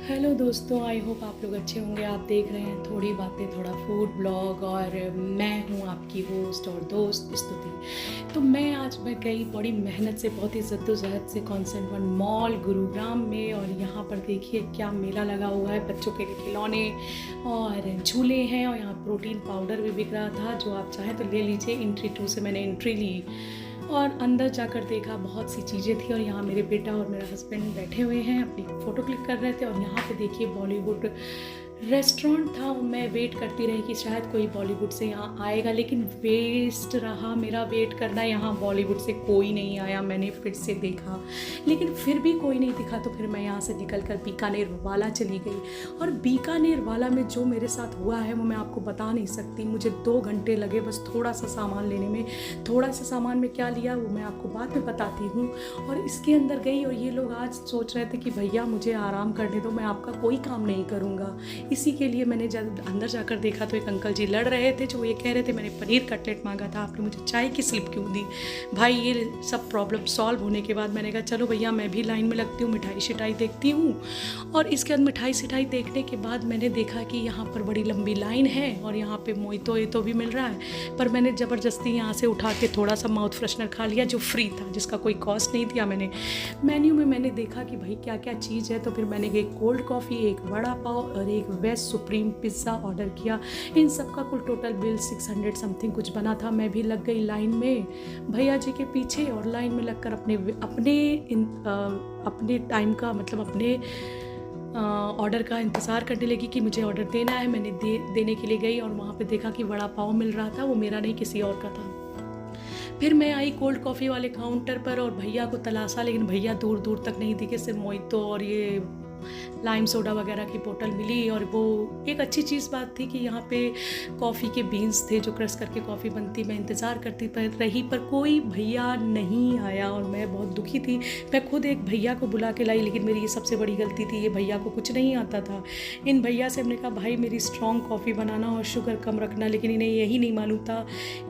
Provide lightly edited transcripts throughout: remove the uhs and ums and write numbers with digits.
Hello दोस्तों, I hope आप लोग अच्छे होंगे। आप देख रहे हैं थोड़ी बातें थोड़ा फूड ब्लॉग और मैं हूं आपकी होस्ट और दोस्त स्तुति। तो मैं गई बड़ी मेहनत से, बहुत ही जद्दोजहद से कॉन्सेंट वन मॉल गुरुग्राम में। और यहाँ पर देखिए क्या मेला लगा हुआ है, बच्चों के लिए खिलौने और झूले हैं। और यहाँ प्रोटीन पाउडर भी बिक रहा था, जो आप चाहें तो ले लीजिए। एंट्री 2 से मैंने एंट्री ली और अंदर जाकर देखा बहुत सी चीज़ें थी। और यहाँ मेरे बेटा और मेरा हस्बैंड बैठे हुए हैं, अपनी फ़ोटो क्लिक कर रहे थे। और यहाँ पे देखिए बॉलीवुड रेस्टोरेंट था। मैं वेट करती रही कि शायद कोई बॉलीवुड से यहाँ आएगा, लेकिन वेस्ट रहा मेरा वेट करना। यहाँ बॉलीवुड से कोई नहीं आया। मैंने फिर से देखा, लेकिन फिर भी कोई नहीं दिखा। तो फिर मैं यहाँ से निकलकर बीकानेर वाला चली गई। और बीकानेर वाला में जो मेरे साथ हुआ है वो मैं आपको बता नहीं सकती। मुझे 2 घंटे लगे बस थोड़ा सा सामान लेने में। थोड़ा सा सामान में क्या लिया वो मैं आपको बाद में बताती हूँ। और इसके अंदर गई और ये लोग आज सोच रहे थे कि भैया मुझे आराम करने दो, मैं आपका कोई काम नहीं करूँगा। इसी के लिए मैंने जब अंदर जाकर देखा तो एक अंकल जी लड़ रहे थे, जो ये कह रहे थे मैंने पनीर कटलेट मांगा था, आपने मुझे चाय की स्लिप क्यों दी। भाई ये सब प्रॉब्लम सॉल्व होने के बाद मैंने कहा चलो भैया मैं भी लाइन में लगती हूँ, मिठाई शिठाई देखती हूँ। और इसके बाद मिठाई शिठाई देखने के बाद मैंने देखा कि यहाँ पर बड़ी लंबी लाइन है और यहाँ पे मोइतो भी मिल रहा है। पर मैंने ज़बरदस्ती यहाँ से उठा के थोड़ा सा माउथ फ्रेशनर खा लिया, जो फ्री था, जिसका कोई कॉस्ट नहीं दिया मैंने। मेन्यू में मैंने देखा कि भाई क्या क्या चीज़ है। तो फिर मैंने एक कोल्ड कॉफ़ी, एक वड़ा पाव और एक वेज सुप्रीम पिज़्ज़ा ऑर्डर किया। इन सब का कुल टोटल बिल 600 समथिंग कुछ बना था। मैं भी लग गई लाइन में भैया जी के पीछे, और लाइन में लगकर अपने टाइम का मतलब अपने ऑर्डर का इंतज़ार करने लगी कि मुझे ऑर्डर देना है। मैंने देने के लिए गई और वहाँ पे देखा कि वड़ा पाव मिल रहा था, वो मेरा नहीं किसी और का था। फिर मैं आई कोल्ड कॉफ़ी वाले काउंटर पर और भैया को तलाशा, लेकिन भैया दूर दूर तक नहीं दिखे। सिर्फ मोइतो और ये लाइम सोडा वगैरह की बोतल मिली। और वो एक अच्छी चीज़ बात थी कि यहाँ पे कॉफ़ी के बीन्स थे जो क्रश करके कॉफ़ी बनती। मैं इंतज़ार करती रही पर कोई भैया नहीं आया और मैं बहुत दुखी थी। मैं खुद एक भैया को बुला के लाई, लेकिन मेरी ये सबसे बड़ी गलती थी, ये भैया को कुछ नहीं आता था। इन भैया से हमने कहा भाई मेरी स्ट्रॉन्ग कॉफ़ी बनाना और शुगर कम रखना, लेकिन इन्हें यही नहीं मालूम था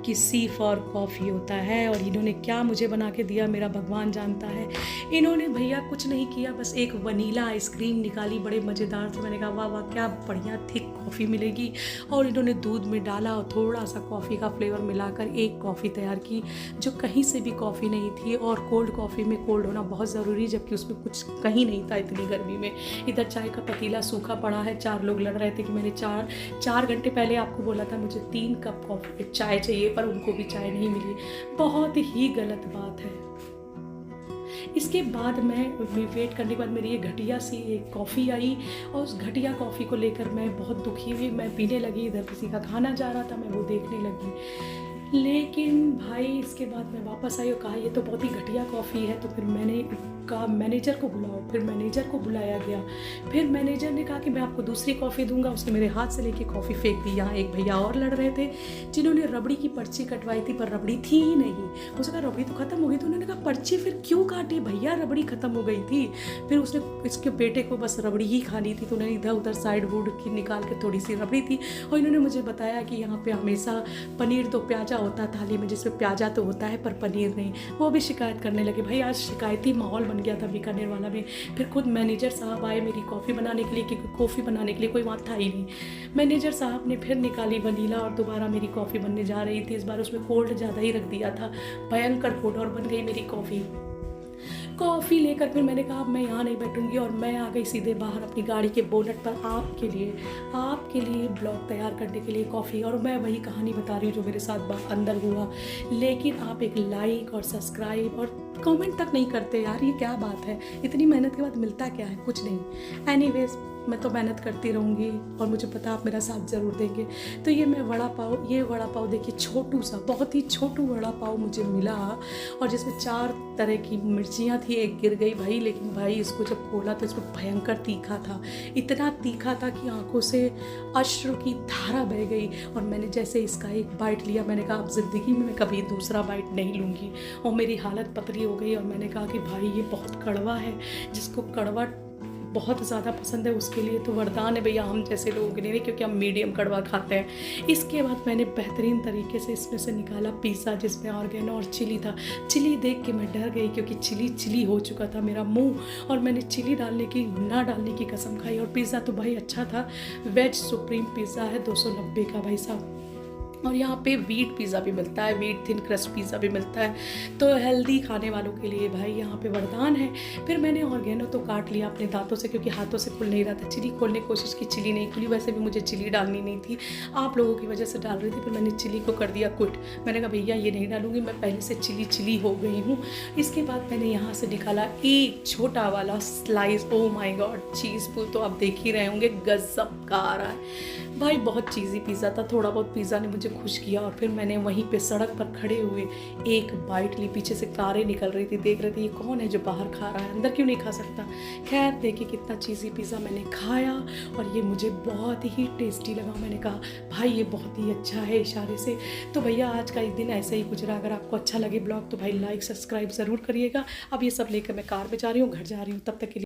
कि सी फॉर कॉफ़ी होता है। और इन्होंने क्या मुझे बना के दिया मेरा भगवान जानता है। इन्होंने भैया कुछ नहीं किया, बस एक वनीला आइसक्रीम निकाली, बड़े मज़ेदार से। मैंने कहा वाह वाह क्या बढ़िया थिक कॉफ़ी मिलेगी। और इन्होंने दूध में डाला और थोड़ा सा कॉफ़ी का फ्लेवर मिलाकर एक कॉफ़ी तैयार की, जो कहीं से भी कॉफ़ी नहीं थी। और कोल्ड कॉफ़ी में कोल्ड होना बहुत ज़रूरी, जबकि उसमें कुछ कहीं नहीं था इतनी गर्मी में। इधर चाय का पतीला सूखा पड़ा है। 4 लोग लड़ रहे थे कि मैंने 4 घंटे पहले आपको बोला था मुझे 3 कप कॉफ़ी चाय चाहिए, पर उनको भी चाय नहीं मिली। बहुत ही गलत बात है। इसके बाद मैं वेट करने के बाद मेरी ये घटिया सी एक कॉफ़ी आई और उस घटिया कॉफ़ी को लेकर मैं बहुत दुखी हुई। मैं पीने लगी, इधर किसी का खाना जा रहा था, मैं वो देखने लगी। लेकिन भाई इसके बाद मैं वापस आई और कहा ये तो बहुत ही घटिया कॉफ़ी है। तो फिर मैंने कहा मैनेजर को बुलाओ। फिर मैनेजर को बुलाया गया। फिर मैनेजर ने कहा कि मैं आपको दूसरी कॉफ़ी दूंगा। उसने मेरे हाथ से लेके कॉफ़ी फेंक दी। यहाँ एक भैया और लड़ रहे थे जिन्होंने रबड़ी की पर्ची कटवाई थी, पर रबड़ी थी ही नहीं। उसने कहा रबड़ी तो ख़त्म हो गई। तो उन्होंने कहा पर्ची फिर क्यों काटी भैया, रबड़ी ख़त्म हो गई थी। फिर उसने इसके बेटे को बस रबड़ी ही खानी थी, तो उन्होंने इधर उधर साइड वुड की निकाल के थोड़ी सी रबड़ी थी। और इन्होंने मुझे बताया कि यहाँ पे हमेशा पनीर तो प्याजा होता थाली में, जिसमें प्याजा तो होता है पर पनीर नहीं। वो भी शिकायत करने लगे। भाई आज शिकायती माहौल बन गया था बीकानेर वाला में। फिर खुद मैनेजर साहब आए मेरी कॉफ़ी बनाने के लिए, क्योंकि कॉफ़ी बनाने के लिए कोई वहाँ था ही नहीं। मैनेजर साहब ने फिर निकाली वनीला और दोबारा मेरी कॉफ़ी बनने जा रही थी। इस बार उसमें कोल्ड ज़्यादा ही रख दिया था। भयंकर कोल्ड और बन गई मेरी कॉफ़ी लेकर फिर मैंने कहा अब मैं यहाँ नहीं बैठूंगी और मैं आ गई सीधे बाहर अपनी गाड़ी के बोनट पर आपके लिए ब्लॉग तैयार करने के लिए कॉफ़ी। और मैं वही कहानी बता रही हूँ जो मेरे साथ अंदर हुआ। लेकिन आप एक लाइक और सब्सक्राइब और कमेंट तक नहीं करते यार, ये क्या बात है। इतनी मेहनत के बाद मिलता क्या है, कुछ नहीं। एनीवेज मैं तो मेहनत करती रहूँगी और मुझे पता आप मेरा साथ ज़रूर देंगे। तो ये वड़ा पाव देखिए छोटू सा, बहुत ही छोटू वड़ा पाव मुझे मिला और जिसमें 4 तरह की मिर्चियाँ थी। एक गिर गई भाई, लेकिन भाई इसको जब खोला तो इसमें भयंकर तीखा था। इतना तीखा था कि आंखों से अश्रु की धारा बह गई। और मैंने जैसे इसका एक बाइट लिया, मैंने कहा अब ज़िंदगी में मैं कभी दूसरा बाइट नहीं लूँगी। और मेरी हालत पतली हो गई और मैंने कहा कि भाई ये बहुत कड़वा है, जिसको कड़वा बहुत ज़्यादा पसंद है उसके लिए तो वरदान है भैया हम जैसे लोगों के लिए नहीं, क्योंकि हम मीडियम कड़वा खाते हैं। इसके बाद मैंने बेहतरीन तरीके से इसमें से निकाला पिज़्ज़ा जिसमें ऑर्गेनो और चिली था। चिली देख के मैं डर गई क्योंकि चिली हो चुका था मेरा मुँह, और मैंने चिली ना डालने की कसम खाई। और पिज़्ज़ा तो भाई अच्छा था, वेज सुप्रीम पिज़्ज़ा है 290 का भाई साहब। और यहाँ पे व्हीट पिज़्ज़ा भी मिलता है, व्हीट थिन क्रस्ट पिज़्ज़ा भी मिलता है, तो हेल्दी खाने वालों के लिए भाई यहाँ पे वरदान है। फिर मैंने ऑर्गेनो तो काट लिया अपने दांतों से क्योंकि हाथों से खुल नहीं रहा था। चिली खोलने की कोशिश की, चिली नहीं खुली। वैसे भी मुझे चिली डालनी नहीं थी, आप लोगों की वजह से डाल रही थी। फिर मैंने चिली को कर दिया कुट। मैंने कहा भैया ये नहीं डालूंगी, मैं पहले से चिली हो गई हूँ। इसके बाद मैंने यहाँ से निकाला एक छोटा वाला स्लाइस, ओ माई गॉड चीज़ पुल तो आप देख ही रहे होंगे, गजब का आ रहा है भाई। बहुत चीज़ी पिज़्ज़ा था, थोड़ा बहुत पिज़्ज़ा ने मुझे खुश किया। और फिर मैंने वहीं पे सड़क पर खड़े हुए एक बाइट ली। पीछे से कारें निकल रही थी, देख रहे थे ये कौन है जो बाहर खा रहा है, अंदर क्यों नहीं खा सकता। खैर देखिए कितना चीज़ी पिज़्ज़ा मैंने खाया और ये मुझे बहुत ही टेस्टी लगा। मैंने कहा भाई ये बहुत ही अच्छा है इशारे से। तो भैया आज का एक दिन ऐसे ही गुजरा। अगर आपको अच्छा लगे ब्लॉग तो भाई लाइक सब्सक्राइब ज़रूर करिएगा। अब ये सब लेकर मैं कार में जा रही हूँ, घर जा रही हूँ, तब तक के लिए